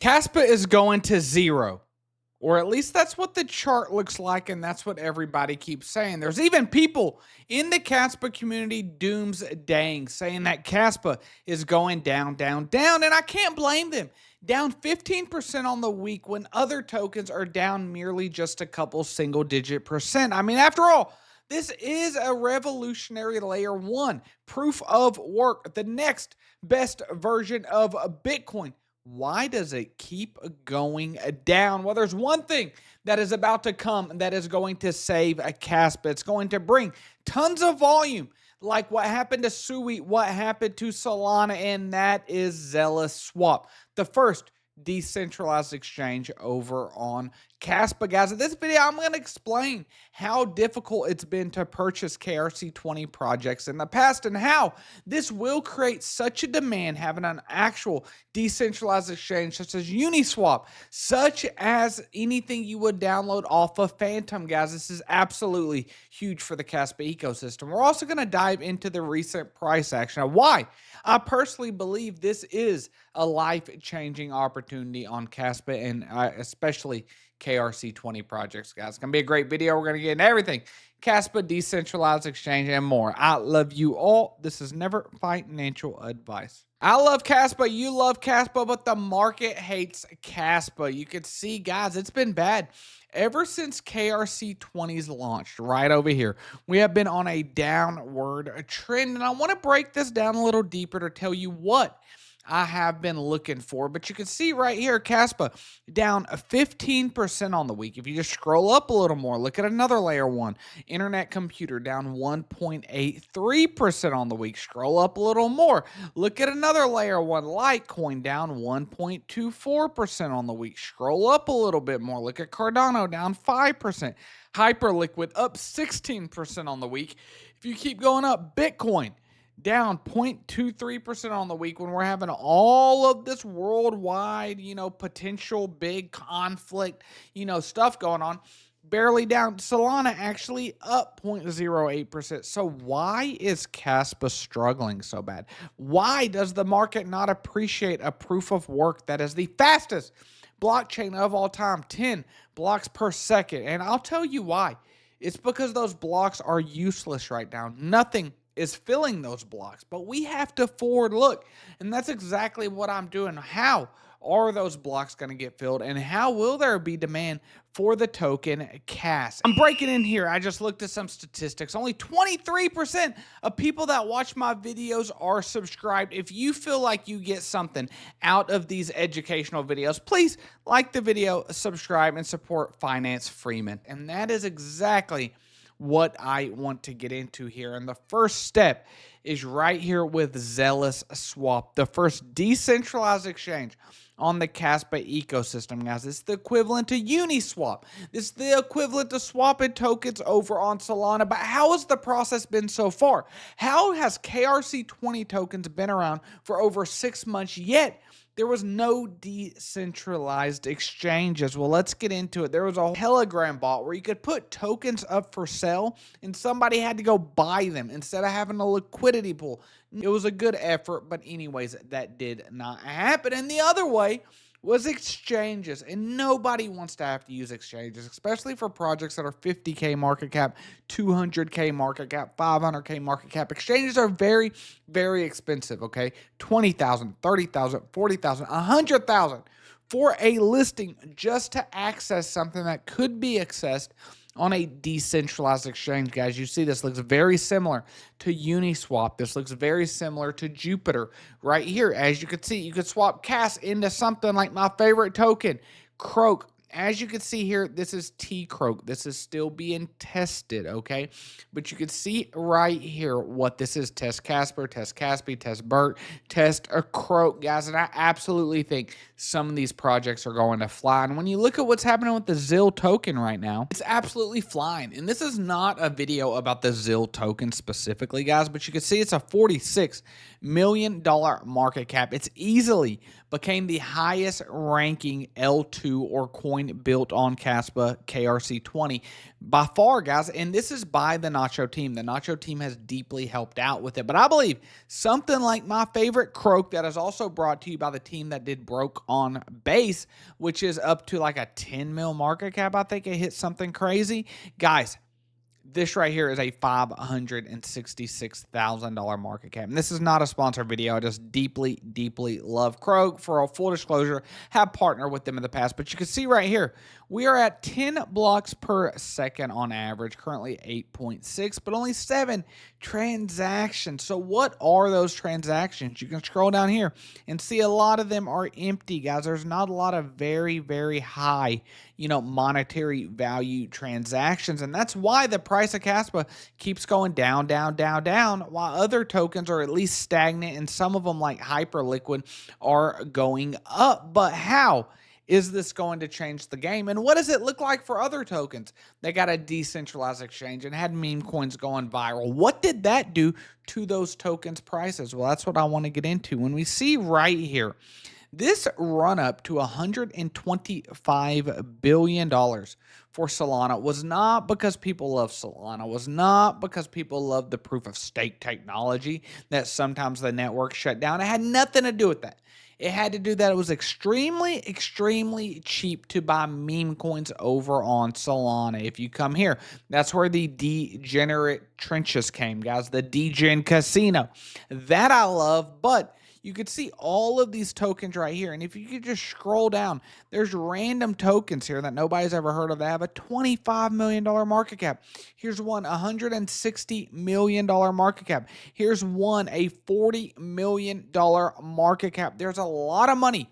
Kaspa is going to zero, or at least that's what the chart looks like, and that's what everybody keeps saying. There's even people in the Kaspa community doomsdaying, saying that Kaspa is going down, down, down, and I can't blame them. Down 15% on the week when other tokens are down merely just a couple single-digit percent. I mean, after all, this is a revolutionary layer one, proof of work, the next best version of Bitcoin. Why does it keep going down? Well, there's one thing that is about to come that is going to save a Kaspa. It's going to bring tons of volume, like what happened to Sui, what happened to Solana, and that is Zealous Swap, the first decentralized exchange over on Kaspa. Guys, in this video, I'm going to explain how difficult it's been to purchase KRC20 projects in the past and how this will create such a demand having an actual decentralized exchange such as Uniswap, such as anything you would download off of Phantom. Guys, this is absolutely huge for the Kaspa ecosystem. We're also going to dive into the recent price action. Why I personally believe this is a life-changing opportunity on Kaspa and especially KRC20 projects, guys. It's going to be a great video. We're going to get into everything. Kaspa, decentralized exchange, and more. I love you all. This is never financial advice. I love Kaspa. You love Kaspa, but the market hates Kaspa. You can see, guys, it's been bad. Ever since KRC20's launched, right over here, we have been on a downward trend. And I want to break this down a little deeper to tell you what I have been looking for. But you can see right here, Kaspa down 15% on the week. If you just scroll up a little more, look at another layer one. Internet computer down 1.83% on the week. Scroll up a little more. Look at another layer one. Litecoin down 1.24% on the week. Scroll up a little bit more. Look at Cardano down 5%. Hyperliquid up 16% on the week. If you keep going up, Bitcoin down 0.23% on the week when we're having all of this worldwide, potential big conflict, stuff going on. Barely down. Solana actually up 0.08%. So why is Kaspa struggling so bad? Why does the market not appreciate a proof of work that is the fastest blockchain of all time, 10 blocks per second? And I'll tell you why. It's because those blocks are useless right now. Nothing is filling those blocks, but we have to forward look, and that's exactly what I'm doing. How are those blocks going to get filled, and how will there be demand for the token CAS? I'm breaking in here. I just looked at some statistics. Only 23% of people that watch my videos are subscribed. If you feel like you get something out of these educational videos, please like the video, subscribe, and support Finance Freeman. And that is exactly what I want to get into here. And the first step is right here with Zealous Swap, the first decentralized exchange on the Kaspa ecosystem, guys. It's the equivalent to Uniswap. This is the equivalent to swapping tokens over on Solana. But how has the process been so far? How has KRC20 tokens been around for over 6 months, yet there was no decentralized exchanges? Well, let's get into it. There was a Telegram bot where you could put tokens up for sale and somebody had to go buy them instead of having a liquidity pool. It was a good effort, but anyways, that did not happen. And the other way was exchanges, and nobody wants to have to use exchanges, especially for projects that are 50K market cap, 200K market cap, 500K market cap. Exchanges are very, very expensive, okay? 20,000, 30,000, 40,000, 100,000 for a listing just to access something that could be accessed on a decentralized exchange, guys. You see this looks very similar to Uniswap. This looks very similar to Jupiter right here. As you can see, you could swap CAS into something like my favorite token, Croak. As you can see here, this is T-Croak. This is still being tested, okay? But you can see right here what this is. Test Casper, Test Caspi, Test Bert, Test a Croak, guys. And I absolutely think some of these projects are going to fly. And when you look at what's happening with the ZEAL token right now, it's absolutely flying. And this is not a video about the ZEAL token specifically, guys, but you can see it's a $46 million market cap. It's easily became the highest ranking L2 or coin coin built on Kaspa KRC20 by far, guys. And this is by the Nacho team. The Nacho team has deeply helped out with it. But I believe something like my favorite croak that is also brought to you by the team that did broke on base, which is up to like a 10 mil market cap. I think it hit something crazy. Guys, this right here is a $566,000 market cap. And this is not a sponsored video. I just deeply, deeply love Croak. For a full disclosure, have partnered with them in the past. But you can see right here, we are at 10 blocks per second on average, currently 8.6, but only 7 transactions. So what are those transactions? You can scroll down here and see a lot of them are empty, guys. There's not a lot of very, very high, monetary value transactions. And that's why the price of Kaspa keeps going down, down, down, down, while other tokens are at least stagnant, and some of them like Hyperliquid are going up. But how is this going to change the game? And what does it look like for other tokens? They got a decentralized exchange and had meme coins going viral. What did that do to those tokens' prices? Well, that's what I want to get into. When we see right here, this run up to $125 billion for Solana was not because people love Solana, was not because people love the proof of stake technology that sometimes the network shut down. It had nothing to do with that. It had to do that it was extremely, extremely cheap to buy meme coins over on Solana. If you come here, that's where the degenerate trenches came, guys. The degen casino. That I love, but you could see all of these tokens right here. And if you could just scroll down, there's random tokens here that nobody's ever heard of that have a $25 million market cap. Here's one, $160 million market cap. Here's one, a $40 million market cap. There's a lot of money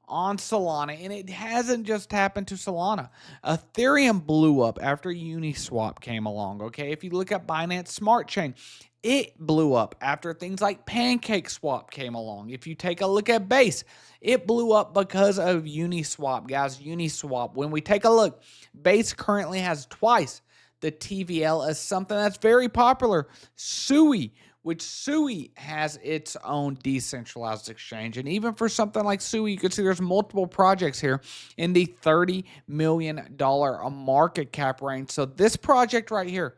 on Solana, and it hasn't just happened to Solana. Ethereum blew up after Uniswap came along, okay? If you look at Binance Smart Chain, it blew up after things like Pancake Swap came along. If you take a look at Base, it blew up because of Uniswap, guys. Uniswap. When we take a look, Base currently has twice the TVL as something that's very popular, SUI, which SUI has its own decentralized exchange. And even for something like SUI, you can see there's multiple projects here in the $30 million market cap range. So this project right here,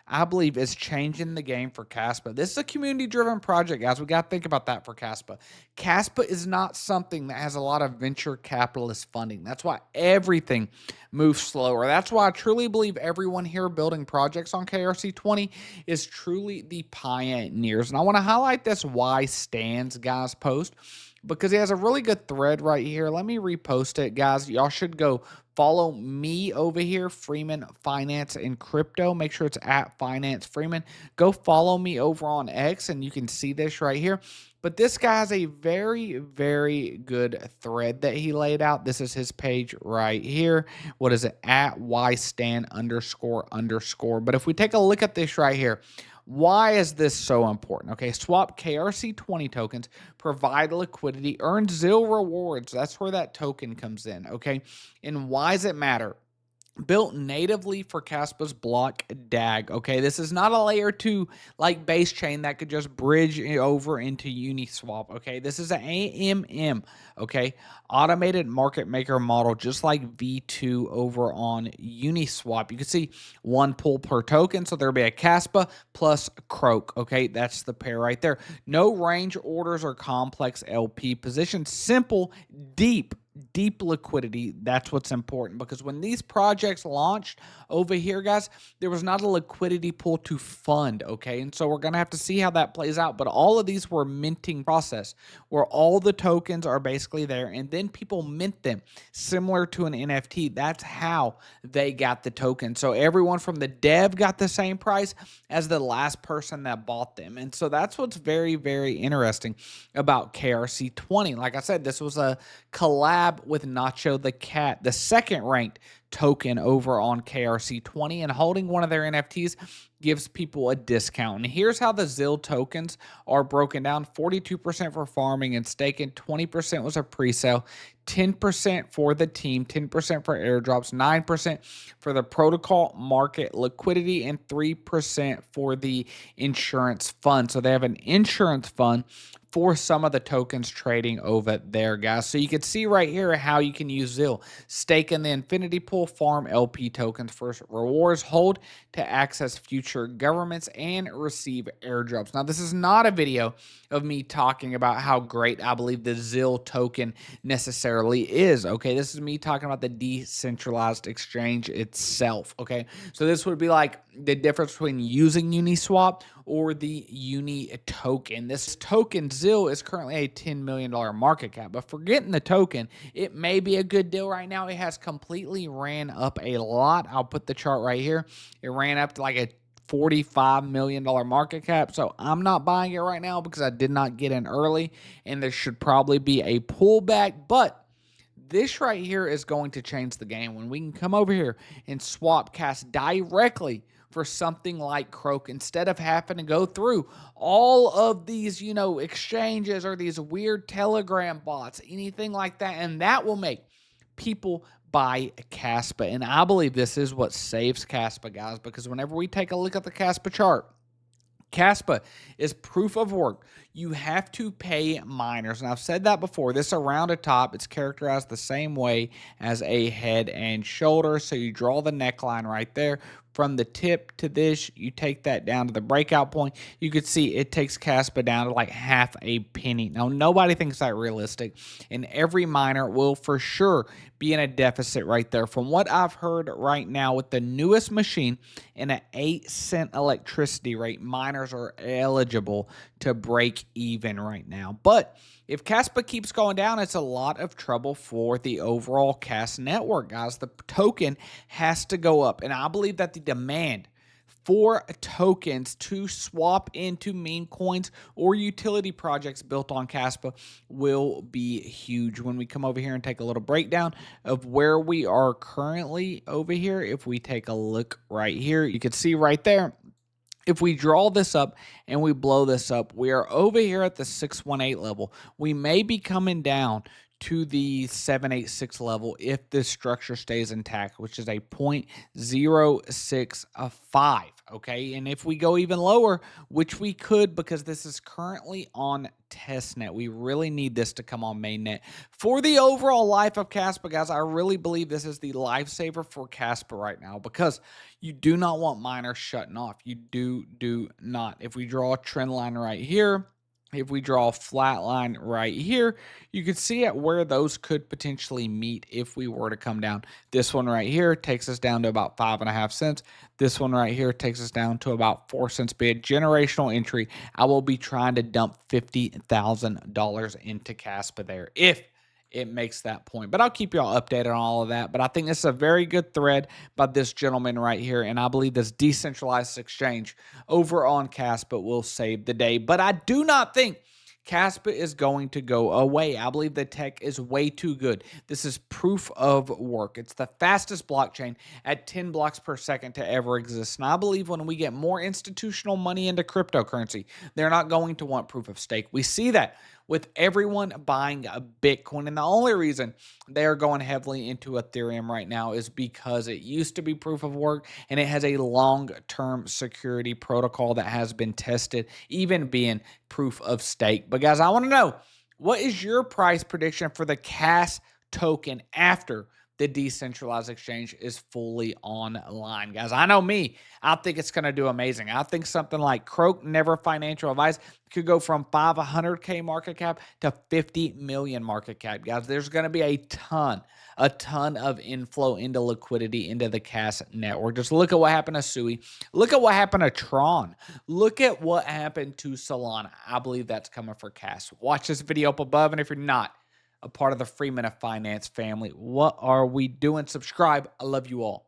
I believe, is changing the game for Kaspa. This is a community-driven project, guys. We got to think about that for Kaspa. Kaspa is not something that has a lot of venture capitalist funding. That's why everything moves slower. That's why I truly believe everyone here building projects on KRC20 is truly the pioneers. And I want to highlight this Why Stands guys post, because he has a really good thread right here. Let me repost it, guys. Y'all should go follow me over here, Freeman Finance and Crypto. Make sure it's at Finance Freeman. Go follow me over on X, and you can see this right here. But this guy has a very, very good thread that he laid out. This is his page right here. What is it? At YSTAN __. But if we take a look at this right here, why is this so important? Okay, swap KRC20 tokens, provide liquidity, earn ZEAL rewards. That's where that token comes in, okay? And why does it matter? Built natively for Kaspa's block DAG, okay? This is not a layer 2 like base chain that could just bridge over into Uniswap, okay? This is an AMM, okay? Automated market maker model, just like V2 over on Uniswap. You can see one pull per token, so there'll be a Kaspa plus Croak, okay? That's the pair right there. No range orders or complex LP positions. Simple, deep liquidity. That's what's important, because when these projects launched over here, guys, there was not a liquidity pool to fund, okay? And so we're going to have to see how that plays out. But all of these were minting process where all the tokens are basically there, and then people mint them similar to an NFT. That's how they got the token. So everyone from the dev got the same price as the last person that bought them. And so that's what's very, very interesting about KRC20. Like I said, this was a collab with Nacho the Cat, the second ranked token over on KRC20, and holding one of their NFTs gives people a discount. And here's how the ZEAL tokens are broken down: 42% for farming and staking, 20% was a pre-sale, 10% for the team, 10% for airdrops, 9% for the protocol market liquidity, and 3% for the insurance fund. So they have an insurance fund for some of the tokens trading over there, guys. So you can see right here how you can use ZEAL. Stake in the Infinity Pool, farm LP tokens for rewards, hold to access future governments, and receive airdrops. Now, this is not a video of me talking about how great I believe the ZEAL token necessarily is, okay? This is me talking about the decentralized exchange itself, okay? So this would be like the difference between using Uniswap or the Uni token. This token, ZEAL, is currently a $10 million market cap, but forgetting the token, it may be a good deal right now. It has completely ran up a lot. I'll put the chart right here. It ran up to like a $45 million market cap. So I'm not buying it right now because I did not get in early, and there should probably be a pullback. But this right here is going to change the game when we can come over here and swap cast directly for something like Croak instead of having to go through all of these, exchanges or these weird Telegram bots, anything like that. And that will make people buy Kaspa. And I believe this is what saves Kaspa, guys, because whenever we take a look at the Kaspa chart, Kaspa is proof of work. You have to pay miners. And I've said that before. This around the top, it's characterized the same way as a head and shoulder. So you draw the neckline right there. From the tip to this, you take that down to the breakout point. You could see it takes Kaspa down to like half a penny. Now, nobody thinks that realistic, and every miner will for sure be in a deficit right there. From what I've heard right now, with the newest machine and an 8-cent electricity rate, miners are eligible to break even right now. But if Kaspa keeps going down, it's a lot of trouble for the overall Kas network, guys. The token has to go up, and I believe that the demand for tokens to swap into meme coins or utility projects built on Kaspa will be huge. When we come over here and take a little breakdown of where we are currently over here, if we take a look right here, you can see right there, if we draw this up and we blow this up, we are over here at the 618 level. We may be coming down to the 786 level if this structure stays intact, which is a 0.065, okay? And if we go even lower, which we could because this is currently on testnet, we really need this to come on mainnet. For the overall life of Kaspa, guys, I really believe this is the lifesaver for Kaspa right now because you do not want miners shutting off. You do not. If we draw a trend line right here, if we draw a flat line right here, you can see at where those could potentially meet if we were to come down. This one right here takes us down to about 5.5 cents. This one right here takes us down to about 4 cents. Be a generational entry. I will be trying to dump $50,000 into Kaspa there if it makes that point. But I'll keep y'all updated on all of that. But I think this is a very good thread by this gentleman right here. And I believe this decentralized exchange over on Kaspa will save the day. But I do not think Kaspa is going to go away. I believe the tech is way too good. This is proof of work. It's the fastest blockchain at 10 blocks per second to ever exist. And I believe when we get more institutional money into cryptocurrency, they're not going to want proof of stake. We see that with everyone buying a Bitcoin. And the only reason they're going heavily into Ethereum right now is because it used to be proof of work and it has a long-term security protocol that has been tested, even being proof of stake. But guys, I want to know, what is your price prediction for the Kas token after the decentralized exchange is fully online, guys? I know me. I think it's going to do amazing. I think something like Croak, Never Financial Advice, could go from 500K market cap to 50 million market cap, guys. There's going to be a ton of inflow into liquidity into the Kas network. Just look at what happened to Sui. Look at what happened to Tron. Look at what happened to Solana. I believe that's coming for Kas. Watch this video up above, and if you're not a part of the Freeman of Finance family, what are we doing? Subscribe. I love you all.